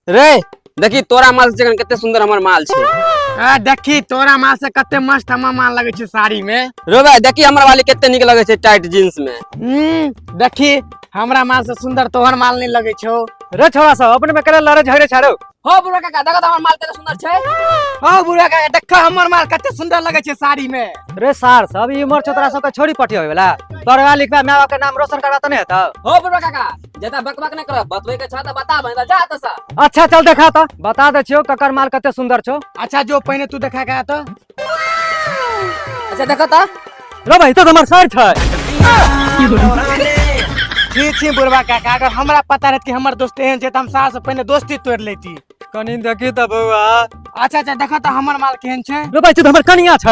रे देखी तोरा माल से कते सुंदर हमर माल छे। देखी तोरा माल से कते मस्त हमर माल लगे छे साड़ी में। रो भाई देखी हमर वाली कते निक लगे छे टाइट जींस में। देखी हमरा माल से सुंदर तोहर माल नहीं लगे छो। रे छोरा सब अपने में करे लड़े झगड़े छाड़ो। हो बुढ़ा काका देखो हमर माल कते सुंदर छे। हो बुढ़ा काका देखो हमर माल कते सुंदर लगे छे साड़ी में। रे सार सब ई उमर छोरा सब के छोड़ी पटी होय वाला पढ़वा लिखवा माँ बाप के नाम रोशन करवा त नहीं हेता। हो बुढ़ा काका ज्यादा बकबक नहीं कर बतवे के छ त बता भाई जा त सा। अच्छा चल देखा त बता दे छियो ककर माल कते सुंदर छो। अच्छा जो पहले तू देखा का तो। अच्छा देखो त रो भाई तो हमर सर छ। छी बुढ़वा काका अगर हमरा पता रहत कि हमर दोस्त एहन छे त हम साल से पहले दोस्ती तोड़ लेती। कनी देखी त बउआ। अच्छा देखो त हमर माल केहन छे। रो भाई तो हमर कनिया छ।